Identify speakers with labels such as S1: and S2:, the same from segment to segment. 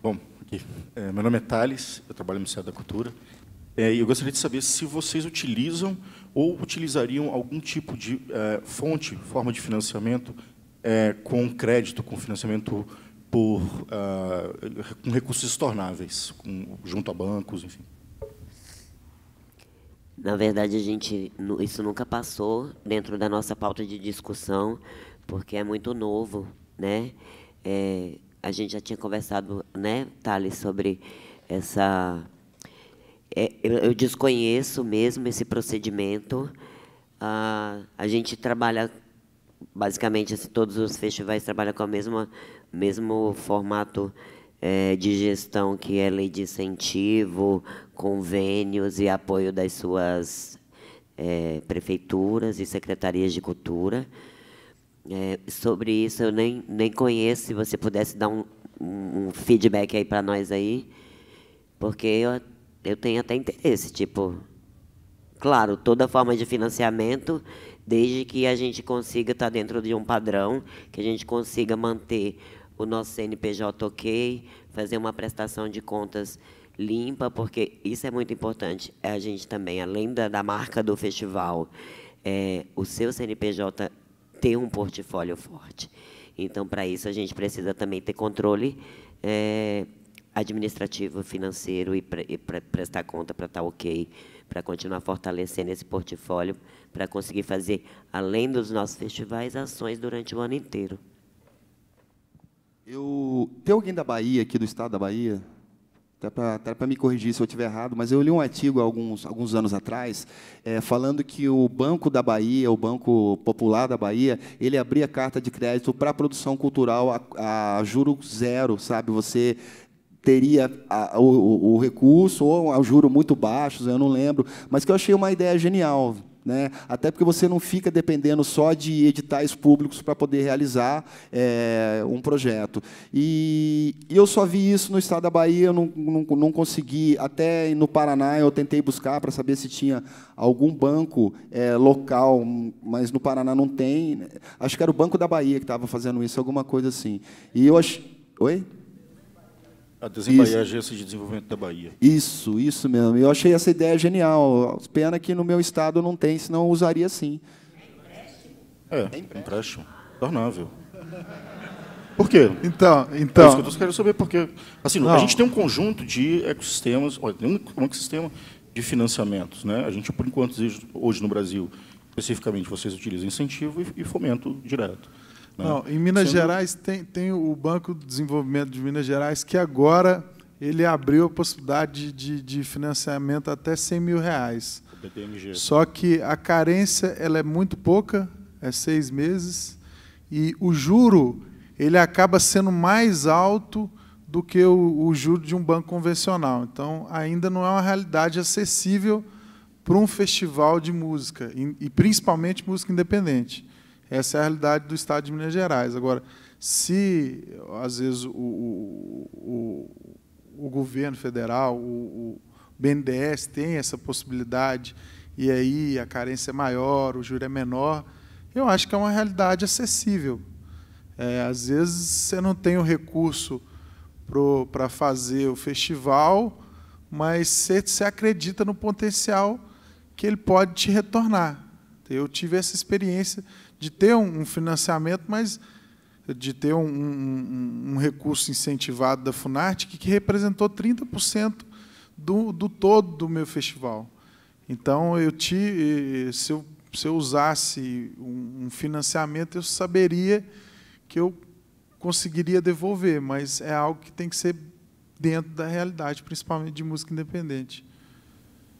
S1: Bom, aqui, meu nome é Thales, eu trabalho no Ministério da Cultura, e eu gostaria de saber se vocês utilizam ou utilizariam algum tipo de forma de financiamento com crédito, com financiamento com recursos estornáveis, junto a bancos, enfim.
S2: Na verdade, isso nunca passou dentro da nossa pauta de discussão, porque é muito novo, né? A gente já tinha conversado, né, Thales, sobre essa... eu desconheço mesmo esse procedimento. A gente trabalha, basicamente, assim, todos os festivais trabalham com o mesmo formato de gestão, que é lei de incentivo, convênios e apoio das suas prefeituras e secretarias de cultura. Sobre isso, eu nem conheço. Se você pudesse dar um feedback aí para nós aí, porque eu tenho até interesse, tipo, claro, toda forma de financiamento, desde que a gente consiga estar dentro de um padrão, que a gente consiga manter o nosso CNPJ ok, fazer uma prestação de contas limpa, porque isso é muito importante. A gente também, além da marca do festival, o seu CNPJ ter um portfólio forte. Então, para isso, a gente precisa também ter controle administrativo, financeiro e prestar conta para estar ok, para continuar fortalecendo esse portfólio, para conseguir fazer, além dos nossos festivais, ações durante o ano inteiro.
S3: Tem alguém da Bahia, aqui do estado da Bahia? Até para me corrigir se eu estiver errado, mas eu li um artigo há alguns anos atrás, falando que o Banco da Bahia, o Banco Popular da Bahia, ele abria carta de crédito para a produção cultural a juro zero, sabe? Você teria o recurso, ou a juro muito baixos, eu não lembro, mas que eu achei uma ideia genial, né? Até porque você não fica dependendo só de editais públicos para poder realizar um projeto. E eu só vi isso no estado da Bahia, eu não consegui, até no Paraná eu tentei buscar para saber se tinha algum banco local, mas no Paraná não tem. Acho que era o Banco da Bahia que estava fazendo isso, alguma coisa assim. E eu achei... Oi?
S1: A Desembaia, a Agência de Desenvolvimento da Bahia.
S3: Isso mesmo. Eu achei essa ideia genial. Pena que no meu estado não tem, senão eu usaria sim.
S1: Empréstimo. Tornável. Por quê?
S3: Então...
S1: É isso que eu estou querendo saber, porque assim, a gente tem um conjunto de ecossistemas, tem um ecossistema de financiamentos, né? A gente, por enquanto, hoje no Brasil, especificamente, vocês utilizam incentivo e fomento direto.
S4: Não, em Minas Gerais tem o Banco de Desenvolvimento de Minas Gerais, que agora ele abriu a possibilidade de financiamento até R$100 mil. Só que a carência ela é muito pouca, é 6 meses, e o juro ele acaba sendo mais alto do que o juro de um banco convencional. Então, ainda não é uma realidade acessível para um festival de música, e principalmente música independente. Essa é a realidade do estado de Minas Gerais. Agora, se, às vezes, o governo federal, o BNDES tem essa possibilidade, e aí a carência é maior, o juro é menor, eu acho que é uma realidade acessível. Às vezes, você não tem o recurso para fazer o festival, mas você acredita no potencial que ele pode te retornar. Eu tive essa experiência de ter um financiamento, mas de ter um recurso incentivado da Funarte que representou 30% do todo do meu festival. Então, se eu usasse um financiamento, eu saberia que eu conseguiria devolver, mas é algo que tem que ser dentro da realidade, principalmente de música independente.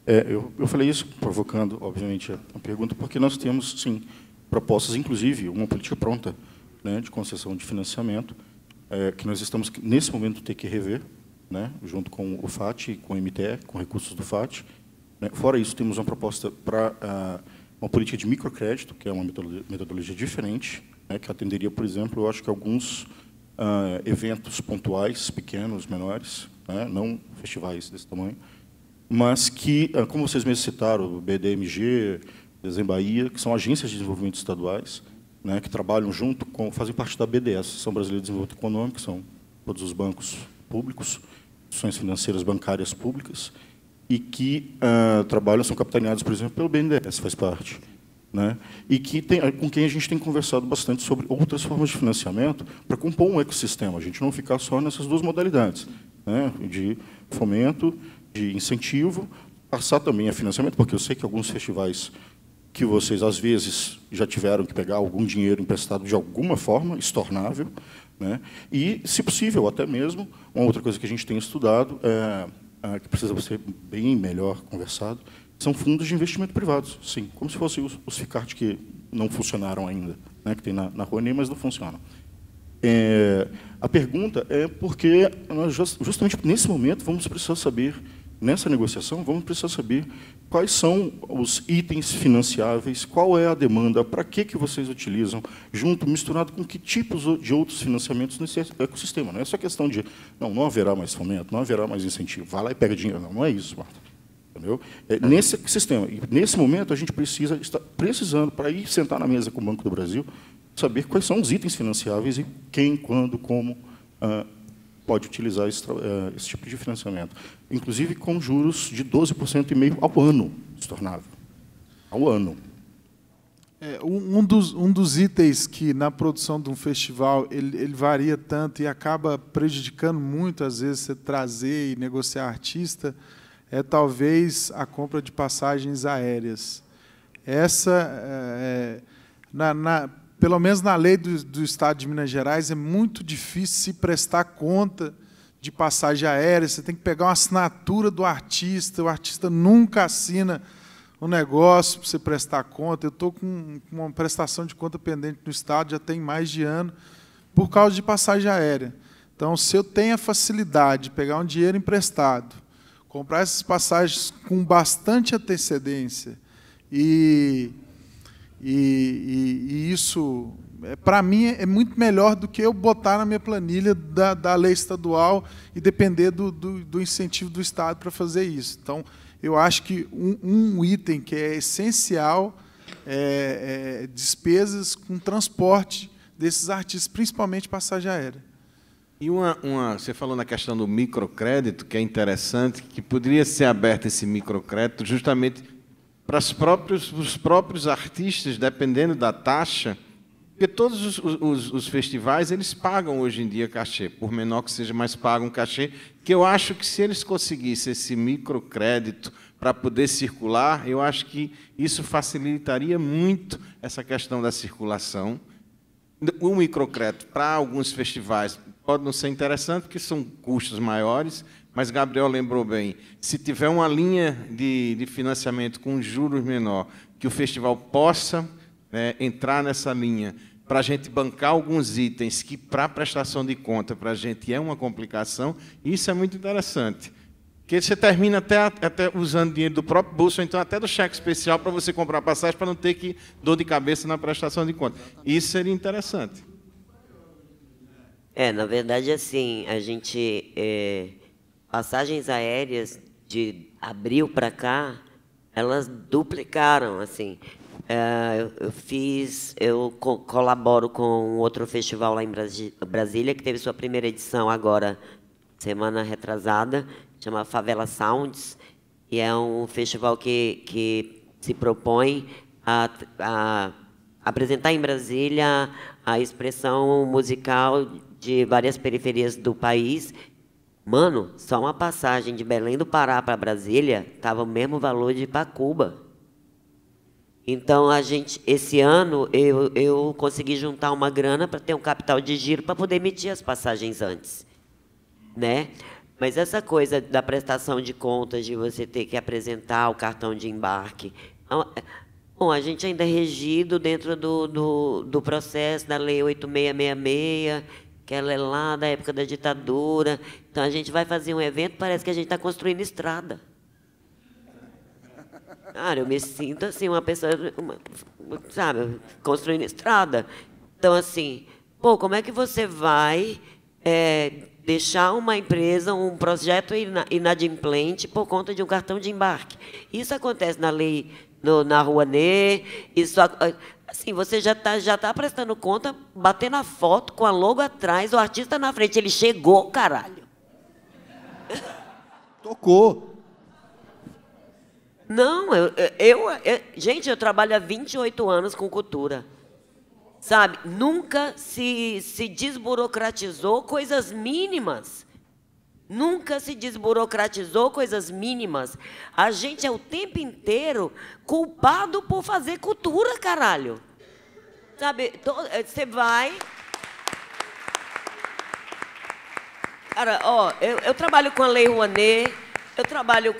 S1: Eu falei isso provocando, obviamente, a pergunta, porque nós temos, sim, propostas, inclusive, uma política pronta, né, de concessão de financiamento, que nós estamos, nesse momento, ter que rever, né, junto com o FAT, com o MTE, com recursos do FAT. Né. Fora isso, temos uma proposta para uma política de microcrédito, que é uma metodologia diferente, né, que atenderia, por exemplo, eu acho que alguns eventos pontuais, pequenos, menores, né, não festivais desse tamanho, mas que, como vocês mesmos citaram, o BDMG, Desembaia, que são agências de desenvolvimento estaduais, né, que trabalham junto fazem parte da BDS, São Brasileira de Desenvolvimento Econômico, são todos os bancos públicos, instituições financeiras bancárias públicas, e que trabalham, são capitaneados, por exemplo, pelo BNDES, faz parte, né? E com quem a gente tem conversado bastante sobre outras formas de financiamento para compor um ecossistema, a gente não ficar só nessas duas modalidades, né? De fomento, de incentivo, passar também a financiamento, porque eu sei que alguns festivais que vocês, às vezes, já tiveram que pegar algum dinheiro emprestado de alguma forma, estornável, né? E, se possível, até mesmo, uma outra coisa que a gente tem estudado, que precisa ser bem melhor conversado, são fundos de investimento privados, sim, como se fossem os FICART que não funcionaram ainda, né? Que tem na Rouanet, mas não funcionam. A pergunta é porque, nós, justamente nesse momento, vamos precisar saber, nessa negociação, vamos precisar saber quais são os itens financiáveis, qual é a demanda, para que vocês utilizam, junto, misturado com que tipos de outros financiamentos nesse ecossistema. Não é só questão de, não haverá mais fomento, não haverá mais incentivo, vai lá e pega dinheiro. Não é isso, Marta. Entendeu? Nesse sistema, e nesse momento, a gente está precisando, para ir sentar na mesa com o Banco do Brasil, saber quais são os itens financiáveis e quem, quando, como pode utilizar esse tipo de financiamento. Inclusive com juros de 12,5% ao ano, estornável. Ao ano.
S4: Um dos itens que, na produção de um festival, ele varia tanto e acaba prejudicando muito, às vezes, você trazer e negociar artista, é talvez a compra de passagens aéreas. Essa, pelo menos na lei do Estado de Minas Gerais, é muito difícil se prestar conta de passagem aérea. Você tem que pegar uma assinatura do artista, o artista nunca assina um negócio para você prestar conta. Eu estou com uma prestação de conta pendente no Estado, já tem mais de ano, por causa de passagem aérea. Então, se eu tenho a facilidade de pegar um dinheiro emprestado, comprar essas passagens com bastante antecedência e isso, para mim, é muito melhor do que eu botar na minha planilha da lei estadual e depender do incentivo do Estado para fazer isso. Então, eu acho que um item que é essencial é despesas com transporte desses artistas, principalmente passagem aérea.
S5: E você falou na questão do microcrédito, que é interessante, que poderia ser aberto esse microcrédito justamente para os próprios artistas, dependendo da taxa, porque todos os festivais eles pagam hoje em dia cachê, por menor que seja, mas pagam cachê, que eu acho que se eles conseguissem esse microcrédito para poder circular, eu acho que isso facilitaria muito essa questão da circulação. O microcrédito, para alguns festivais, pode não ser interessante, porque são custos maiores, mas Gabriel lembrou bem, se tiver uma linha de financiamento com juros menor, que o festival possa entrar nessa linha, para a gente bancar alguns itens que, para a prestação de conta, para a gente é uma complicação, isso é muito interessante. Porque você termina até usando dinheiro do próprio bolso, ou então até do cheque especial para você comprar passagem, para não ter que dor de cabeça na prestação de conta. Isso seria interessante.
S2: Na verdade, assim, a gente... passagens aéreas de abril para cá, elas duplicaram, assim. Eu colaboro com outro festival lá em Brasília, que teve sua primeira edição agora, semana retrasada, chama Favela Sounds, e é um festival que se propõe a apresentar em Brasília a expressão musical de várias periferias do país. Mano, só uma passagem de Belém do Pará para Brasília estava o mesmo valor de ir para Cuba. Então, esse ano, eu consegui juntar uma grana para ter um capital de giro para poder emitir as passagens antes, né? Mas essa coisa da prestação de contas, de você ter que apresentar o cartão de embarque... Bom, a gente ainda é regido dentro do processo da Lei 8666, que ela é lá da época da ditadura. Então, a gente vai fazer um evento, parece que a gente está construindo estrada. Cara, eu me sinto assim, uma pessoa, sabe, construindo estrada. Então, assim, como é que você vai deixar uma empresa, um projeto inadimplente por conta de um cartão de embarque? Isso acontece na lei, na Rouanet, isso... Assim, você já tá prestando conta, batendo a foto com a logo atrás, o artista na frente. Ele chegou, caralho.
S3: Tocou.
S2: Não, gente, eu trabalho há 28 anos com cultura. Sabe, nunca se desburocratizou coisas mínimas. Nunca se desburocratizou coisas mínimas. A gente é o tempo inteiro culpado por fazer cultura, caralho. Sabe, você vai... Cara, ó, eu trabalho com a Lei Rouanet, eu trabalho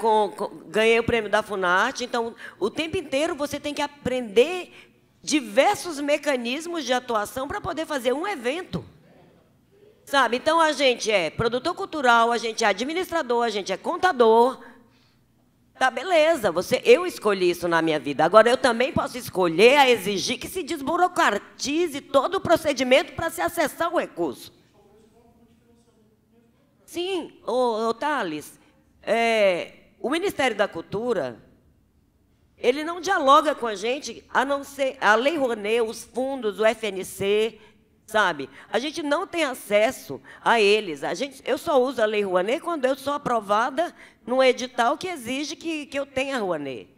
S2: ganhei o prêmio da Funarte, então, o tempo inteiro você tem que aprender diversos mecanismos de atuação para poder fazer um evento. Sabe? Então, a gente é produtor cultural, a gente é administrador, a gente é contador. Tá, beleza, eu escolhi isso na minha vida. Agora, eu também posso escolher a exigir que se desburocratize todo o procedimento para se acessar o recurso. Sim, Thales, o Ministério da Cultura, ele não dialoga com a gente, a não ser a Lei Rouanet, os fundos, o FNC, sabe? A gente não tem acesso a eles. Eu só uso a Lei Rouanet quando eu sou aprovada num edital que exige que eu tenha Rouanet.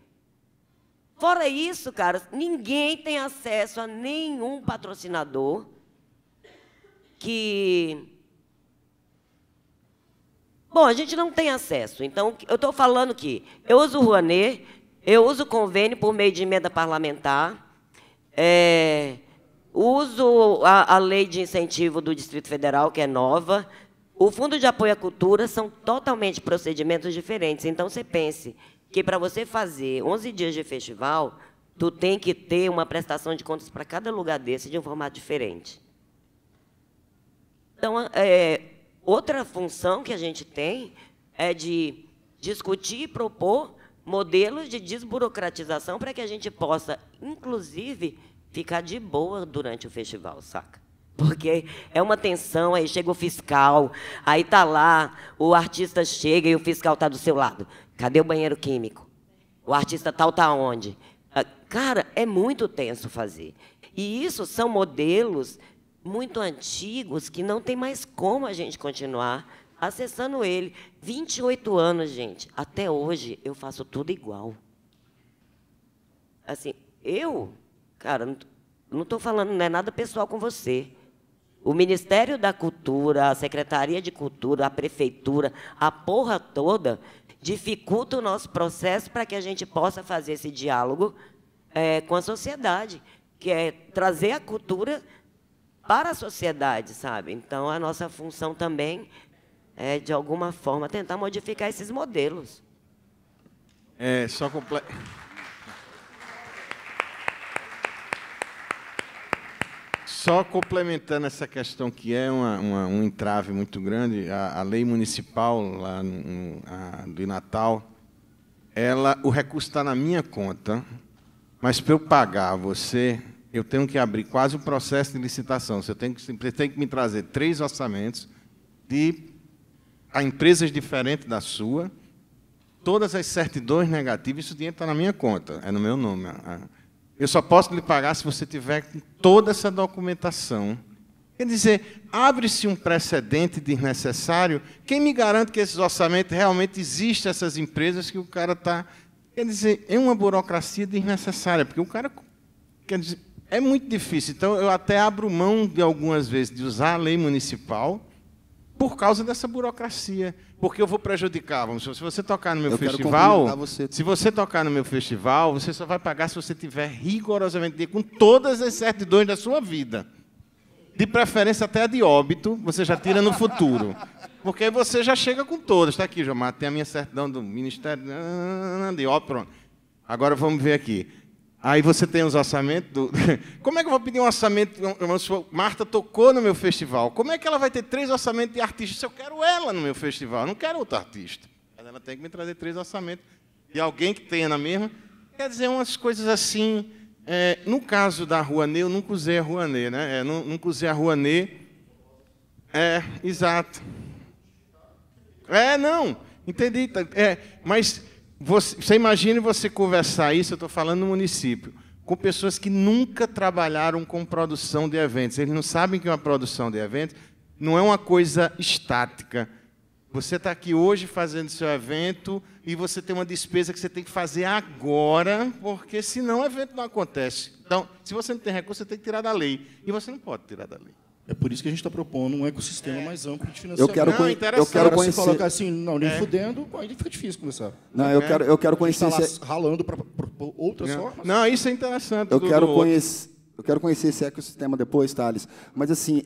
S2: Fora isso, cara, ninguém tem acesso a nenhum patrocinador que... Bom, a gente não tem acesso. Então, eu estou falando que eu uso o Rouanet, eu uso o convênio por meio de emenda parlamentar, uso a lei de incentivo do Distrito Federal, que é nova. O Fundo de Apoio à Cultura são totalmente procedimentos diferentes. Então, você pense que para você fazer 11 dias de festival, tu tem que ter uma prestação de contas para cada lugar desse de um formato diferente. Então, outra função que a gente tem é de discutir e propor modelos de desburocratização para que a gente possa, inclusive, ficar de boa durante o festival, saca? Porque é uma tensão, aí chega o fiscal, aí tá lá, o artista chega e o fiscal tá do seu lado. Cadê o banheiro químico? O artista tal tá onde? Cara, é muito tenso fazer. E isso são modelos muito antigos que não tem mais como a gente continuar acessando ele. 28 anos, gente. Até hoje, eu faço tudo igual. Assim, cara, não estou falando, não é nada pessoal com você. O Ministério da Cultura, a Secretaria de Cultura, a Prefeitura, a porra toda, dificulta o nosso processo para que a gente possa fazer esse diálogo com a sociedade, que é trazer a cultura para a sociedade, sabe? Então, a nossa função também é, de alguma forma, tentar modificar esses modelos.
S5: Só complementando essa questão, que é um entrave muito grande, a lei municipal lá do Natal, o recurso está na minha conta, mas para eu pagar você, eu tenho que abrir quase um processo de licitação. Você tem que me trazer 3 orçamentos a empresas diferentes da sua, todas as certidões negativas, isso dinheiro está na minha conta, é no meu nome. Eu só posso lhe pagar se você tiver com toda essa documentação. Quer dizer, abre-se um precedente desnecessário. Quem me garante que esses orçamentos realmente existem, essas empresas que o cara está... Quer dizer, é uma burocracia desnecessária, porque o cara... Quer dizer, é muito difícil. Então, eu até abro mão, de algumas vezes, de usar a lei municipal por causa dessa burocracia. Porque eu vou prejudicar. Se você tocar no meu festival, se você tocar no meu festival, você só vai pagar se você tiver rigorosamente com todas as certidões da sua vida. De preferência até a de óbito, você já tira no futuro. Porque aí você já chega com todas. Está aqui, Jomar, tem a minha certidão do Ministério de óbito. Pronto. Agora vamos ver aqui. Aí você tem os orçamentos do... Como é que eu vou pedir um orçamento? Marta tocou no meu festival. Como é que ela vai ter 3 orçamentos de artistas? Se eu quero ela no meu festival, eu não quero outro artista. Ela tem que me trazer 3 orçamentos de alguém que tenha na mesma. Quer dizer, umas coisas assim... no caso da Rouanet, eu nunca usei a Rouanet, né? Nunca usei a Rouanet. Exato. Não, entendi. Mas... Você imagine você conversar isso, eu estou falando no município, com pessoas que nunca trabalharam com produção de eventos. Eles não sabem que uma produção de eventos não é uma coisa estática. Você está aqui hoje fazendo seu evento e você tem uma despesa que você tem que fazer agora, porque senão o evento não acontece. Então, se você não tem recurso, você tem que tirar da lei. E você não pode tirar da lei.
S1: É por isso que a gente está propondo um ecossistema mais amplo de financiamento.
S3: Eu quero conhecer.
S1: Se colocar assim, não, nem fudendo, aí fica difícil conversar.
S3: Não, eu quero conhecer.
S1: Tá ralando para outras formas.
S5: Não, isso é interessante.
S3: Eu quero conhecer esse ecossistema depois, Thales. Mas, assim,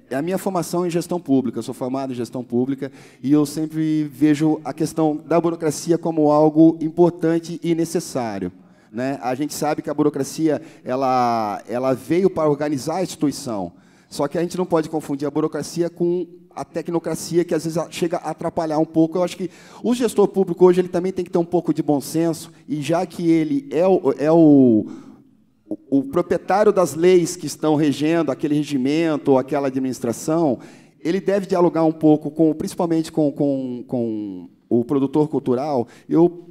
S3: a minha formação em gestão pública. Eu sou formado em gestão pública e eu sempre vejo a questão da burocracia como algo importante e necessário. Né? A gente sabe que a burocracia ela veio para organizar a instituição. Só que a gente não pode confundir a burocracia com a tecnocracia, que às vezes chega a atrapalhar um pouco. Eu acho que o gestor público hoje ele também tem que ter um pouco de bom senso, e já que ele é o proprietário das leis que estão regendo aquele regimento ou aquela administração, ele deve dialogar um pouco, principalmente com o produtor cultural. Eu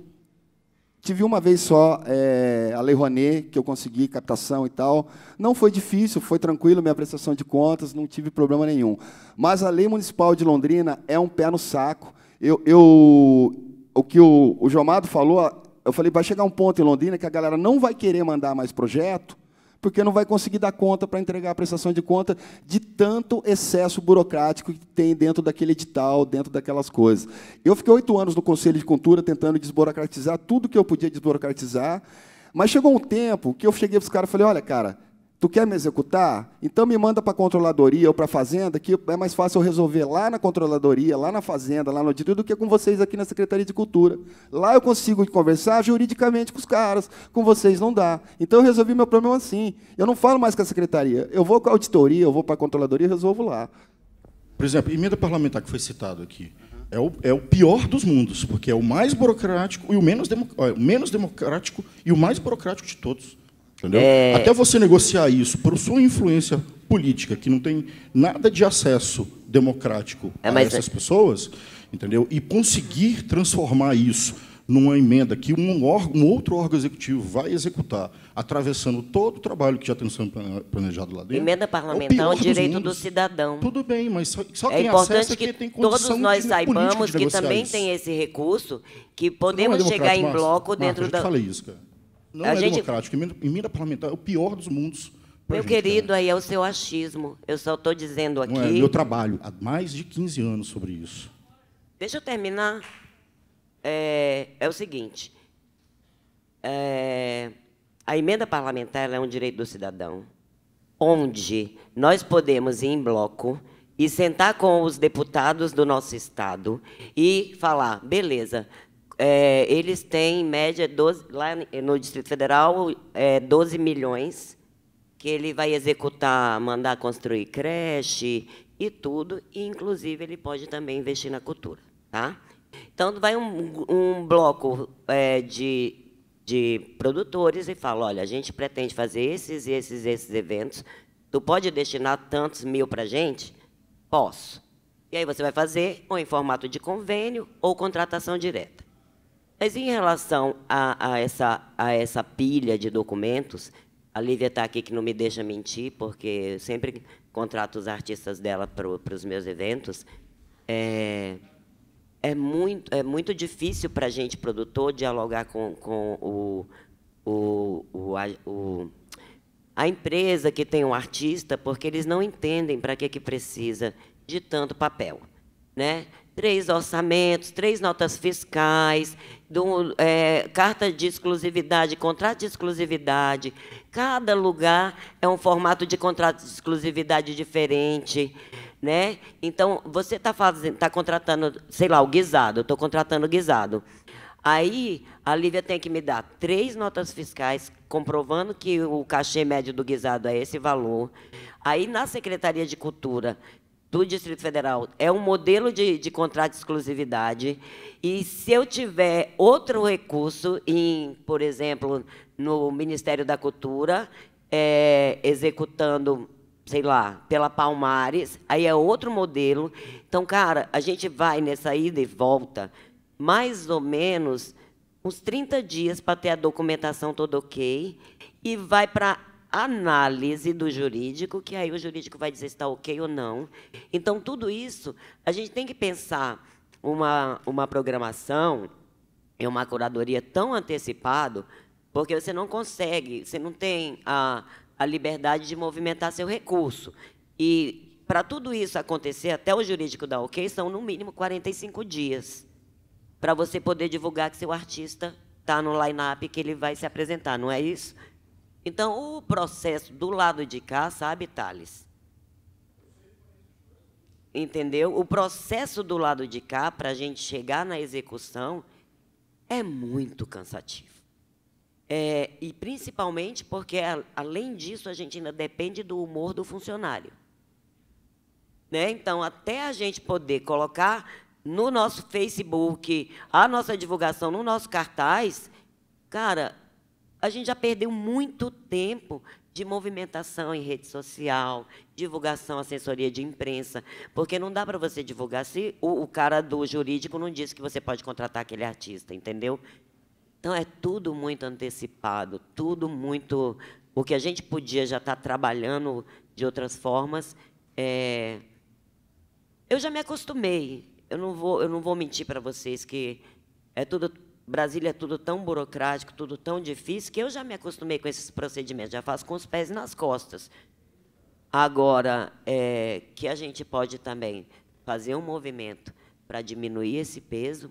S3: tive uma vez só a Lei Rouanet, que eu consegui captação e tal. Não foi difícil, foi tranquilo, minha prestação de contas, não tive problema nenhum. Mas a Lei Municipal de Londrina é um pé no saco. O que o Jomado falou, eu falei, vai chegar um ponto em Londrina que a galera não vai querer mandar mais projeto, porque não vai conseguir dar conta para entregar a prestação de conta de tanto excesso burocrático que tem dentro daquele edital, dentro daquelas coisas. Eu fiquei 8 anos no Conselho de Cultura tentando desburocratizar tudo que eu podia desburocratizar, mas chegou um tempo que eu cheguei para os caras e falei, olha, cara, tu quer me executar? Então me manda para a controladoria ou para a fazenda, que é mais fácil eu resolver lá na controladoria, lá na fazenda, lá no auditor, do que com vocês aqui na Secretaria de Cultura. Lá eu consigo conversar juridicamente com os caras, com vocês não dá. Então eu resolvi meu problema assim. Eu não falo mais com a Secretaria. Eu vou com a auditoria, eu vou para a controladoria e resolvo lá.
S1: Por exemplo, a emenda parlamentar que foi citado aqui é o pior dos mundos, porque é o mais burocrático e o menos democrático e o mais burocrático de todos. Entendeu? Até você negociar isso por sua influência política, que não tem nada de acesso democrático a essas pessoas, entendeu? E conseguir transformar isso numa emenda que um outro órgão executivo vai executar, atravessando todo o trabalho que já está sendo planejado lá dentro.
S2: Emenda parlamentar é um direito do cidadão.
S1: Tudo bem, mas só
S2: é
S1: quem
S2: importante
S1: que
S2: tem condição todos nós saibamos que também
S1: isso.
S2: Tem esse recurso, que podemos chegar em bloco dentro da...
S1: Eu falei isso, cara. Não é democrático. Emenda parlamentar é o pior dos mundos.
S2: Meu querido, aí é o seu achismo. Eu só estou dizendo aqui...
S1: Não é meu trabalho. Há mais de 15 anos sobre isso.
S2: Deixa eu terminar. É o seguinte. A emenda parlamentar é um direito do cidadão, onde nós podemos ir em bloco e sentar com os deputados do nosso Estado e falar, beleza... eles têm, em média, 12, lá no Distrito Federal, 12 milhões que ele vai executar, mandar construir creche e tudo, e, inclusive, ele pode também investir na cultura. Tá? Então, vai um bloco de produtores e fala, olha, a gente pretende fazer esses eventos, tu pode destinar tantos mil para a gente? Posso. E aí você vai fazer ou em formato de convênio ou contratação direta. Mas, em relação a essa pilha de documentos, a Lívia está aqui que não me deixa mentir, porque eu sempre contrato os artistas dela para os meus eventos. É muito difícil para a gente, produtor, dialogar com a empresa que tem um artista, porque eles não entendem para que precisa de tanto papel, né? 3 orçamentos, 3 notas fiscais, carta de exclusividade, contrato de exclusividade. Cada lugar é um formato de contrato de exclusividade diferente, né? Então, você está contratando, sei lá, o guisado, eu estou contratando o guisado. Aí, a Lívia tem que me dar 3 notas fiscais, comprovando que o cachê médio do guisado é esse valor. Aí, na Secretaria de Cultura do Distrito Federal, é um modelo de contrato de exclusividade, e se eu tiver outro recurso, por exemplo, no Ministério da Cultura, executando, sei lá, pela Palmares, aí é outro modelo. Então, cara, a gente vai nessa ida e volta, mais ou menos uns 30 dias para ter a documentação toda ok, e vai para análise do jurídico, que aí o jurídico vai dizer se está ok ou não. Então, tudo isso, a gente tem que pensar uma programação e uma curadoria tão antecipado, porque você não consegue, você não tem a liberdade de movimentar seu recurso. E, para tudo isso acontecer, até o jurídico dar ok, são, no mínimo, 45 dias, para você poder divulgar que seu artista está no line-up que ele vai se apresentar, não é isso? Então, o processo do lado de cá, sabe, Thales? Entendeu? O processo do lado de cá, para a gente chegar na execução, é muito cansativo. E, principalmente, porque, além disso, a gente ainda depende do humor do funcionário. Né? Então, até a gente poder colocar no nosso Facebook a nossa divulgação, no nosso cartaz, cara, a gente já perdeu muito tempo de movimentação em rede social, divulgação, assessoria de imprensa, porque não dá para você divulgar se o cara do jurídico não disse que você pode contratar aquele artista, entendeu? Então, é tudo muito antecipado, tudo muito... O que a gente podia já estar trabalhando de outras formas. Eu já me acostumei. Eu não vou mentir para vocês que Brasília é tudo tão burocrático, tudo tão difícil, que eu já me acostumei com esses procedimentos, já faço com os pés nas costas. Agora, que a gente pode também fazer um movimento para diminuir esse peso,